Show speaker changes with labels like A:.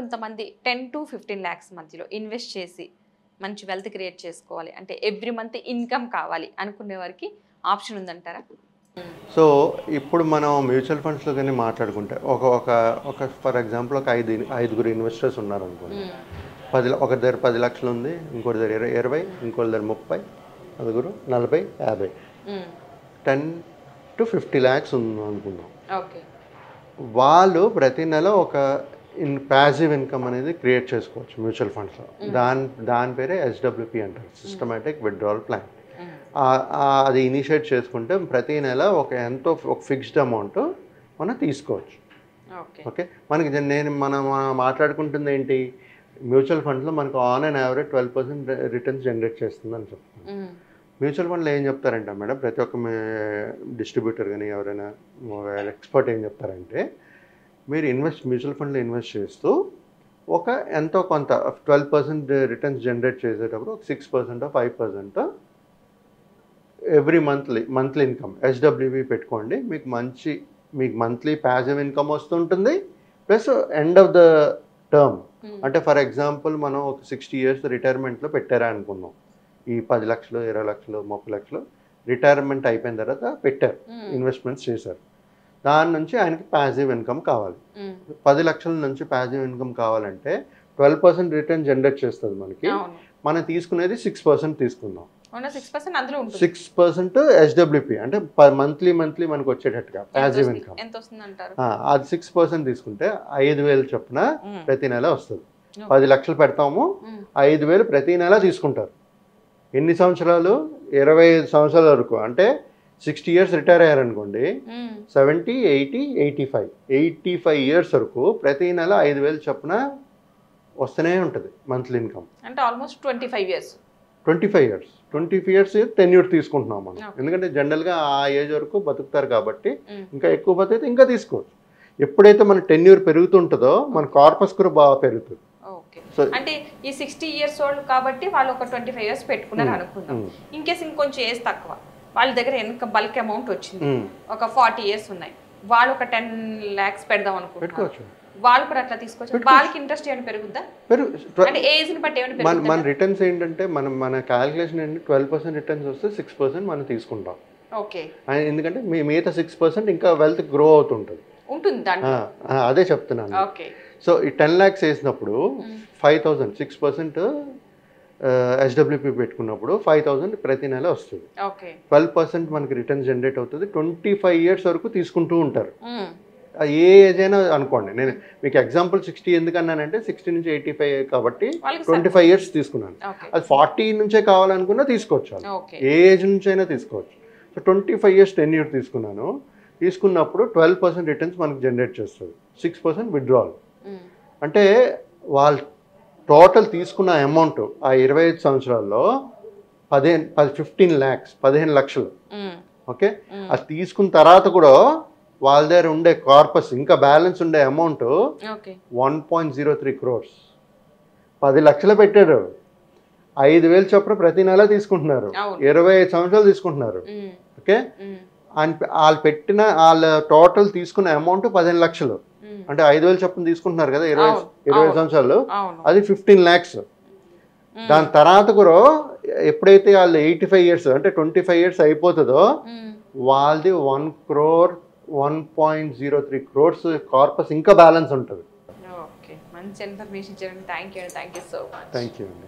A: కొంతమంది 10 to 15 lakhs మధ్యలో invest చేసి మంచి వెల్త్ క్రియేట్ చేసుకోవాలి అంటే ఎవ్రీ మంత్ ఇన్కమ్ కావాలి అనుకునే వారికి ఆప్షన్ ఉందంటారా?
B: సో ఇప్పుడు మనం మ్యూచువల్ ఫండ్స్లో కానీ మాట్లాడుకుంటే ఒక ఫర్ ఎగ్జాంపుల్ ఒక ఐదుగురు ఇన్వెస్టర్స్ ఉన్నారు అనుకోండి. ఒకరి దగ్గర 10 లక్షలు ఉంది, ఇంకోటి దగ్గర 20, ఇంకోటి దగ్గర 30, నలుగురు 40, 50, 10 to 50 lakhs ఉంది అనుకుందాం.
A: ఓకే,
B: వాళ్ళు ప్రతి నెల ఒక ప్యాసివ్ ఇన్కమ్ అనేది క్రియేట్ చేసుకోవచ్చు మ్యూచువల్ ఫండ్స్లో. దాని పేరే SWP అంటారు, సిస్టమాటిక్ విత్డ్రావల్ ప్లాన్. అది ఇనిషియేట్ చేసుకుంటే ప్రతి నెల ఒక ఫిక్స్డ్ అమౌంట్ మనం తీసుకోవచ్చు. ఓకే, మనం మాట్లాడుకుంటుంది ఏంటి, మ్యూచువల్ ఫండ్స్లో మనకు on and average 12% returns generate చేస్తుంది అని చెప్తాను. మ్యూచువల్ ఫండ్లో ఏం చెప్తారంటే మేడం, ప్రతి ఒక్క డిస్ట్రిబ్యూటర్ కానీ ఎవరైనా ఎక్స్పర్ట్ ఏం చెప్తారంటే, మీరు మ్యూచువల్ ఫండ్లో ఇన్వెస్ట్ చేస్తూ ఎంతో కొంత 12% రిటర్న్స్ జనరేట్ చేసేటప్పుడు ఒక 6% 5% ఎవ్రీ మంత్లీ ఇన్కమ్ SWP పెట్టుకోండి. మీకు మంత్లీ ప్యాసివ్ ఇన్కమ్ వస్తుంటుంది, plus end of the term అంటే ఫర్ ఎగ్జాంపుల్ మనం ఒక 60 years రిటైర్మెంట్లో పెట్టారా అనుకుందాం. ఈ 10 లక్షలు 20 లక్షలు 30 లక్షలు రిటైర్మెంట్ అయిపోయిన తర్వాత పెట్టారు, ఇన్వెస్ట్మెంట్స్ చేశారు. దాని నుంచి ఆయనకి ప్యాసివ్ ఇన్కమ్ కావాలి. 10 లక్షల నుంచి ప్యాసివ్ ఇన్కమ్ కావాలంటే 12% రిటర్న్ జనరేట్ చేస్తుంది మనకి. మనం తీసుకునేది 6% తీసుకుందాం. 6% SWP అంటే మంత్లీ మనకు వచ్చేటట్టుగా ప్యాసివ్ ఇన్కమ్. అది 6% తీసుకుంటే 5,000 చొప్పున ప్రతి నెల వస్తుంది. 10 లక్షలు పెడతాము, 5,000 ప్రతి నెల తీసుకుంటారు. ఎన్ని సంవత్సరాలు? 25 సంవత్సరాల వరకు. అంటే 60 years రిటైర్ అయ్యారనుకోండి, 70, 80, 85 years వరకు ప్రతి నెల 5,000 చొప్పున వస్తూనే ఉంటుంది మంత్లీ ఇన్కమ్.
A: అంటే ఆల్మోస్ట్ 25
B: years టెన్యూర్ తీసుకుంటున్నాం మనం. ఎందుకంటే జనరల్గా ఆ ఏజ్ వరకు బతుకుతారు కాబట్టి ఇంకా ఎక్కువ బతికితే ఇంకా తీసుకోవచ్చు. ఎప్పుడైతే మన టెన్యూర్ పెరుగుతుంటుందో మన కార్పస్ కూడా బాగా పెరుగుతుంది.
A: అంటే ఈ 60 years ఓల్డ్ కాబట్టి వాళ్ళు ఒక 25 years పెట్టుకున్నారు అనుకుందాం. ఇన్ కేసు ఇంకొంచెం ఏజ్ తక్కువ, వాళ్ళ దగ్గర ఎంత బల్క్ అమౌంట్ వచ్చింది, ఒక 40 years ఉన్నాయి, వాళ్ళు ఒక 10 lakhs పెడదాం అనుకుంటున్నారు, వాళ్ళు కూడా అట్లా తీసుకోవచ్చు. వాళ్ళకి ఇంట్రెస్ట్ ఏమైనా పెరుగుద్దా? అంటే ఏజ్ ని బట్టి ఏమైనా
B: మన రిటర్న్స్ ఏంటంటే మన క్యాలిక్యులేషన్ ఏంటి, 12% రిటర్న్స్ వస్తే 6% మనం తీసుకుంటాం.
A: ఓకే,
B: ఎందుకంటే మిగతా 6% ఇంకా వెల్త్ గ్రో అవుతుంటుంది. అదే చెప్తున్నాను. సో ఈ 10 lakhs వేసినప్పుడు 5,000 6% SWP పెట్టుకున్నప్పుడు 5,000 ప్రతి నెల వస్తుంది. 12% మనకి రిటర్న్ జనరేట్ అవుతుంది. 25 years వరకు తీసుకుంటూ ఉంటారు. ఏ ఏజ్ అయినా అనుకోండి. నేను మీకు ఎగ్జాంపుల్ 60 ఎందుకన్నానంటే 60 నుంచి 85 కాబట్టి 25 years తీసుకున్నాను. అది 40 నుంచే కావాలనుకున్నా తీసుకోవచ్చు, ఏ ఏజ్ నుంచి అయినా తీసుకోవచ్చు. సో 25 years టెన్యూర్ తీసుకున్నప్పుడు 12% రిటర్న్స్ మనకు జనరేట్ చేస్తుంది. 6% విత్డ్రావల్. అంటే వాళ్ళు టోటల్ తీసుకున్న అమౌంట్ ఆ 25 సంవత్సరాల్లో 15 lakhs 15 లక్షలు. ఓకే, అది తీసుకున్న తర్వాత కూడా వాళ్ళ దగ్గర ఉండే కార్పస్ ఇంకా బ్యాలెన్స్ ఉండే అమౌంట్ 1.03 crores. 10 లక్షలు పెట్టారు, 5,000 చొప్పున ప్రతి నెల తీసుకుంటున్నారు, 25 సంవత్సరాలు తీసుకుంటున్నారు. ఓకే, వాళ్ళ టోటల్ తీసుకున్న అమౌంట్ 15 లక్షలు. అంటే 5,000 చొప్పున తీసుకుంటున్నారు కదా 20 సంవత్సరాలు, అది 15 lakhs. దాని తర్వాత కూడా ఎప్పుడైతే వాళ్ళు 85 years అంటే 25 years అయిపోతుందో వాళ్ళది 1 crore 1.03 crores కార్పస్ ఇంకా బ్యాలెన్స్ ఉంటుంది.
A: మంచి ఇన్ఫర్మేషన్ ఇచ్చారండి. Thank you so much.
B: Thank you అండి.